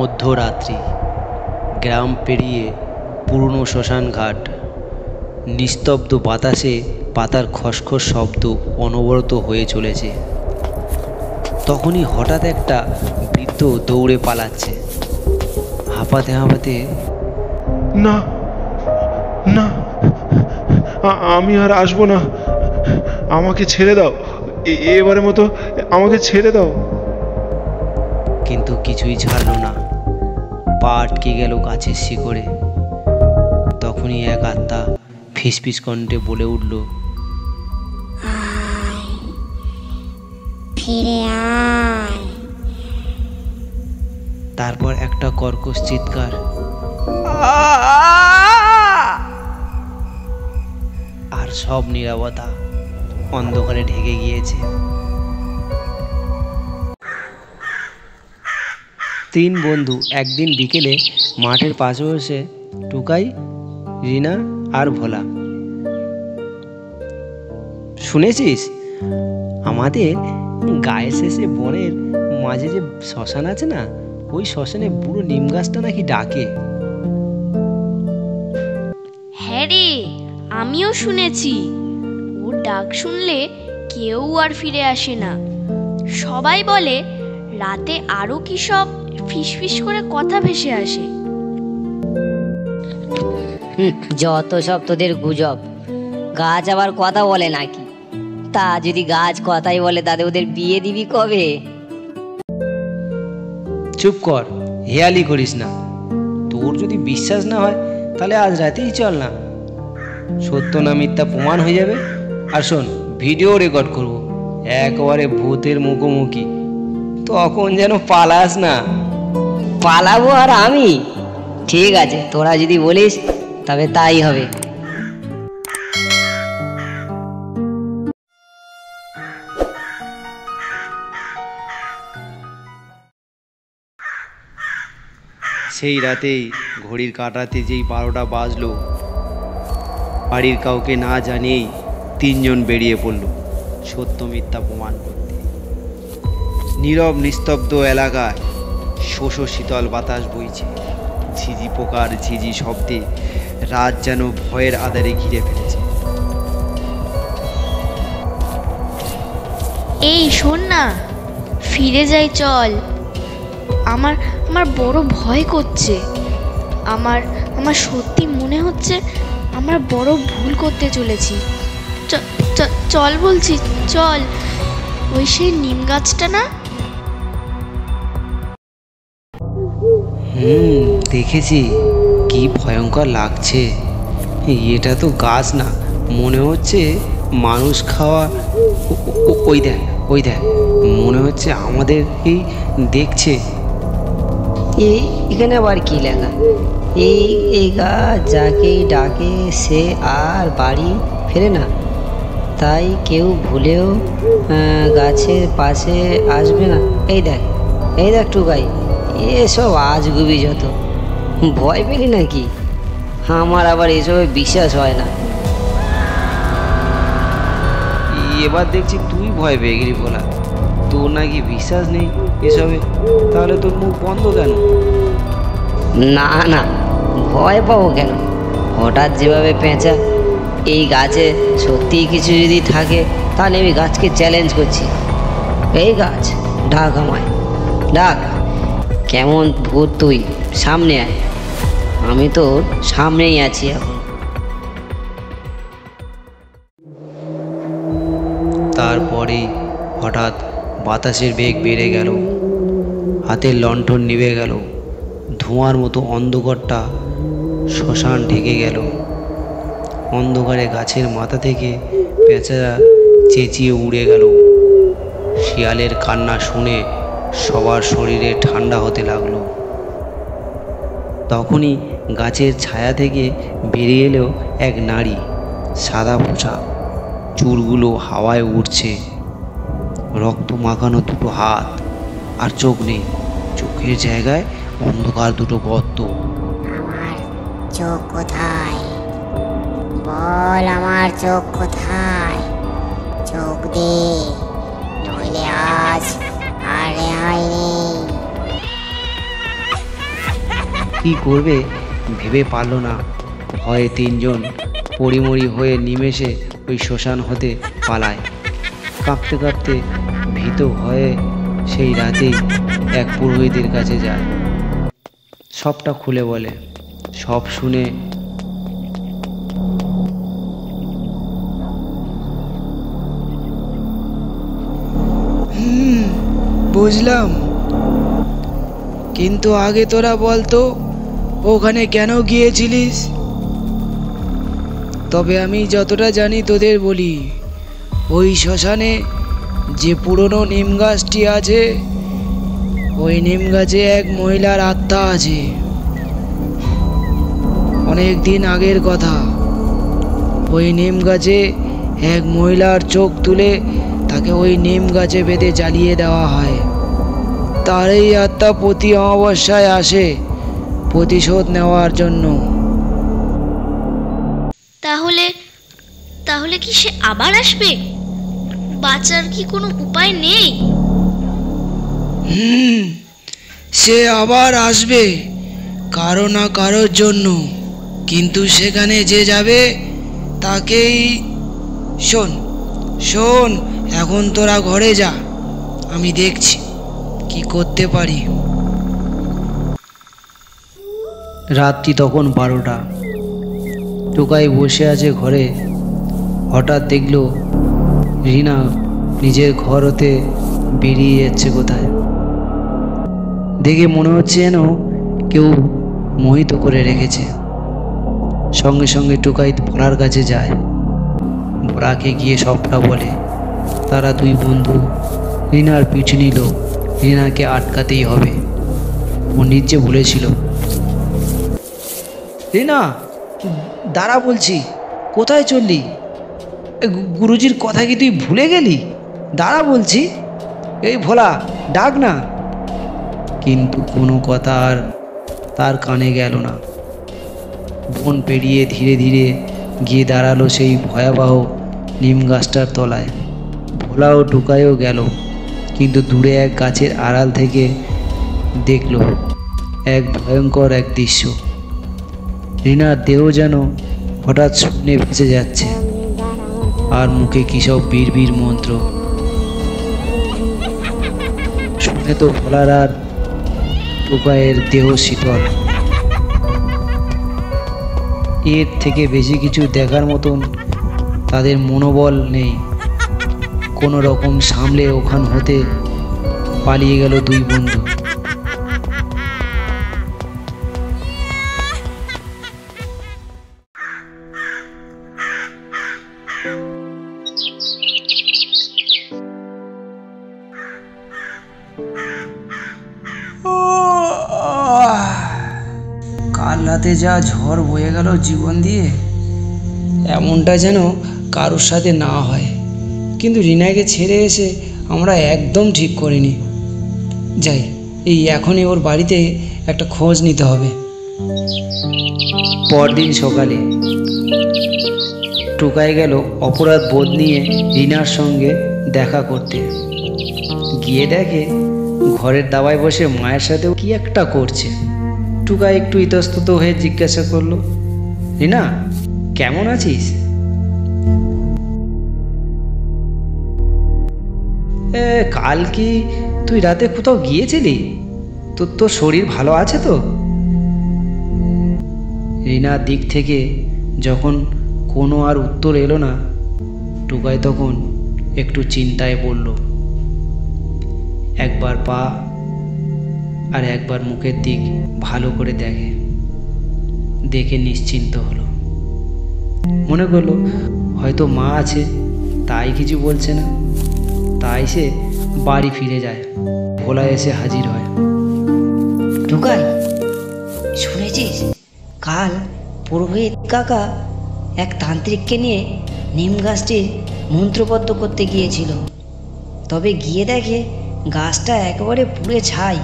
মধ্যরাত্রি, গ্রাম পেরিয়ে পুরনো শ্মশান ঘাট, নিস্তব্ধ বাতাসে পাতার খসখস শব্দ অনবরত হয়ে চলেছে। তখনই হঠাৎ একটা বৃদ্ধ দৌড়ে পালাচ্ছে, হাঁপাতে হাঁপাতে। না না, আমি আর আসবো না, আমাকে ছেড়ে দাও, এবারের মতো আমাকে ছেড়ে দাও। কিন্তু কিছুই ছাড়লো না, পা আটকে গেল গাছের শিকড়ে। তখনই এক আত্মা ফিসফিস কণ্ঠে বলে উঠল, ফিরে আয়। তারপর একটা কর্কশ চিৎকার, আর সব নীরবতা অন্ধকারে ঢেকে গিয়েছে। তিন বন্ধু একদিন বিকেলে মাঠের পাশে বসে টুকাই, রিনা আর ভোলা, শুনেছিস আমাদের গায়ে শেষে বনের মাঝে যে শ্মশান আছে না, ওই শ্মশানে বুড়ো নিম গাছটা নাকি ডাকে। হ্যাঁ রে, আমিও শুনেছি। ওর ডাক শুনলে কেউ আর ফিরে আসে না। সবাই বলে রাতে আরো কি সব ফিসফিস করে কথা ভেসে আসে। যত সব তোদের গুজব। গাছ আবার কথা বলে নাকি? তা যদি গাছ কথাই বলে, তাদের ওদের বিয়ে দিবি কবে? চুপ কর, হেয়ালি করিস না। তোর যদি বিশ্বাস না হয় তাহলে আজ রাতেই চল না, সত্য না মিথ্যা প্রমাণ হয়ে যাবে। আর শোন, ভিডিও রেকর্ড করব, একেবারে ভূতের মুখোমুখি, তখন যেন পালাস না। পালাবো আর আমি? ঠিক আছে, তোরা যদি বলিস তবে তাই হবে। সেই রাতেই ঘড়ির কাঁটাতে যেই 12টা বাজলো, বাড়ির কাউকে না জানিয়েই তিনজন বেরিয়ে পড়ল সত্য মিথ্যা প্রমাণ করতে। নীরব নিস্তব্ধ এলাকায় শোষো শীতল বাতাস বইছে, ঝিঝি পোকার ঝিঝি শব্দে রাত যেন ভয়ের আধারে ঘিরে ফেলেছে। এই শোন না, ফিরে যাই চল। আমার বড় ভয় করছে। আমার সত্যি মনে হচ্ছে আমরা বড় ভুল করতে চলেছি। চল বলছি, চল। ওই সেই নিম গাছটা না? দেখেছি, কি ভয়ঙ্কর লাগছে। এটা তো গাছ না, মনে হচ্ছে মানুষ খাওয়া। ওই দেখ, ওই দেখ, মনে হচ্ছে আমাদেরকেই দেখছে। এখানে আবার কি লেখা? এই গাছ যাকেই ডাকে সে আর বাড়ি ফেরে না, তাই কেউ ভুলেও গাছের পাশে আসবে না। এই দেখ টুকাই, এসব আজগুবি যত। ভয় পেলি নাকি? আমার আবার এসবে বিশ্বাস হয় না। এবার দেখছি তুই ভয় পেয়ে গেলি বলা, তোর নাকি বিশ্বাস নেই এসবে। তাহলে তোর মুখ বন্ধ কেন? না, ভয় পাবো কেন? হঠাৎ যেভাবে পেঁচা, এই গাছে সত্যিই কিছু যদি থাকে তাহলে আমি গাছকে চ্যালেঞ্জ করছি। এই গাছ, ডাক আমায়, ডাক। কেমন ভূত তুই? সামনে আয়, আমি তোর সামনেই আছি এখন। তারপরেই হঠাৎ বাতাসের বেগ বেড়ে গেল, হাতের লণ্ঠন নিভে গেল, ধোঁয়ার মতো অন্ধকারটা শ্মশান ঢেকে গেল। অন্ধকারে গাছের মাথা থেকে পেঁচারা চেঁচিয়ে উড়ে গেল। শিয়ালের কান্না শুনে সবার শরীরে ঠান্ডা হতে লাগলো। তখনই গাছের ছায়া থেকে বেরিয়ে এলো এক নারী, সাদা পোশাক, চুলগুলো হাওয়ায় উড়ছে, রক্ত মাখানো দুটো হাত, আর চোখ নেই। চোখের জায়গায় অন্ধকার দুটো গর্ত। আমার চোখ কোথায়? বল, আমার চোখ কোথায়? চোখ দে, নইলে আজ আর রেহাই নেই। কি করবে ভেবে পারল না। ভয়ে তিনজন পরিমরি হয়ে নিমেষে ওই শ্মশান হতে পালায়। কাঁপতে কাঁপতে ভীত হয়ে সেই রাতেই এক পুরোহিতের কাছে যায়, সবটা খুলে বলে। সব শুনে বুঝলাম, কিন্তু আগে তোরা বলতো ওখানে কেন গিয়েছিলিস? তবে আমি যতটা জানি তোদের বলি, ওই শ্মশানে যে পুরনো নিম গাছটি আছে, ওই নিম গাছে এক মহিলার আত্মা আছে। অনেক দিন আগের কথা। ওই নিম গাছে এক মহিলার চোখ তুলে তাকে ওই নিম গাছে বেঁধে জ্বালিয়ে দেওয়া হয়। তার এই আত্মা প্রতি অমাবস্যায় আসে প্রতিশোধ নেওয়ার জন্য। তাহলে তাহলে কি সে আবার আসবে? বাঁচার কি কোনো উপায় নেই? সে আবার আসবে কারো না কারোর জন্য, কিন্তু সেখানে যে যাবে তাকেই। শোন শোন, এখন তোরা ঘরে যা, আমি দেখছি কি করতে পারি। রাত্রি তখন 12টা। টোকাই বসে আছে ঘরে। হঠাৎ দেখলো রিনা নিজের ঘর হতে বেরিয়ে যাচ্ছে কোথায়। দেখে মনে হচ্ছে যেন কেউ মোহিত করে রেখেছে। সঙ্গে সঙ্গে টোকাই ভোলার কাছে যায়। ভোলাকে গিয়ে সবটা বলে। তারা দুই বন্ধু রিনার পিছু নিল। রিনাকে আটকাতেই হবে, ও নিজে বলেছিল। রিনা, দাঁড়া বলছি, কোথায় চললি? গুরুজির কথা কি তুই ভুলে গেলি? দাঁড়া বলছি। এই ভোলা, ডাক না। কিন্তু কোনো কথা আর তার কানে গেল না। বন পেরিয়ে ধীরে ধীরে গিয়ে দাঁড়ালো সেই ভয়াবহ নিম গাছটার তলায়। ভোলাও টোকাইও গেল, কিন্তু দূরে এক গাছের আড়াল থেকে দেখল এক ভয়ঙ্কর এক দৃশ্য। রিনার দেহ যেন হঠাৎ শূন্যে ভেসে যাচ্ছে, আর মুখে কী সব বিড়বিড় মন্ত্র। শুনে তো ভোলার আর টোকাইয়ের দেহ শীতল। এর থেকে বেশি কিছু দেখার মতন তাদের মনোবল নেই। কোনো রকম সামলে ওখান হতে পালিয়ে গেল দুই বন্ধু। কাল রাতে যা ঝড় বয়ে গেল জীবন দিয়ে, এমনটা যেন কারোর সাথে না হয়। কিন্তু রিনাকে ছেড়ে এসে আমরা একদম ঠিক করিনি। যাই, এই এখনই ওর বাড়িতে একটা খোঁজ নিতে হবে। পরদিন সকালে টোকাই গেল অপরাধ বোধ নিয়ে রিনার সঙ্গে দেখা করতে। গিয়ে দেখে ঘরের দাওয়ায় বসে মায়ের সাথেও কি একটা করছে। টুকাই একটু ইতস্তত হয়ে জিজ্ঞাসা করলো, রিনা, কেমন আছিস? কাল কি তুই রাতে কোথাও গিয়েছিলি? তোর শরীর ভালো আছে তো? রিনার দিক থেকে যখন কোনো আর উত্তর এলো না, টুকাই তখন একটু চিন্তায় পড়ল। একবার পা আর একবার মুখের দিক ভালো করে দেখে নিশ্চিন্ত হলো। মনে করলো হয়তো মা আছে, তাই কিছু বলছে না। তাই সে বাড়ি ফিরে যায়। ভোলা এসে হাজির হয়। টোকাই, শুনেছিস কাল পুরোহিত কাকা এক তান্ত্রিককে নিয়ে নিম গাছটির মন্ত্রবদ্ধ করতে গিয়েছিল। তবে গিয়ে দেখে গাছটা একেবারে পুড়ে ছাই।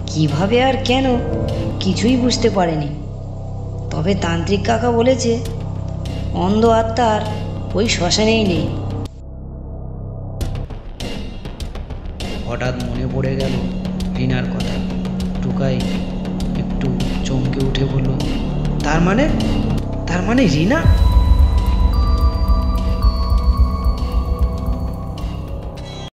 কিভাবে আর কেন কিছুই বুঝতে পারেনি। তবে তান্ত্রিক কাকা বলেছে অন্ধ আত্মার ওই শ্মশানেই নেই। হঠাৎ মনে পড়ে গেল রিনার কথা। টুকাই একটু চমকে উঠে বলল, তার মানে রিনা?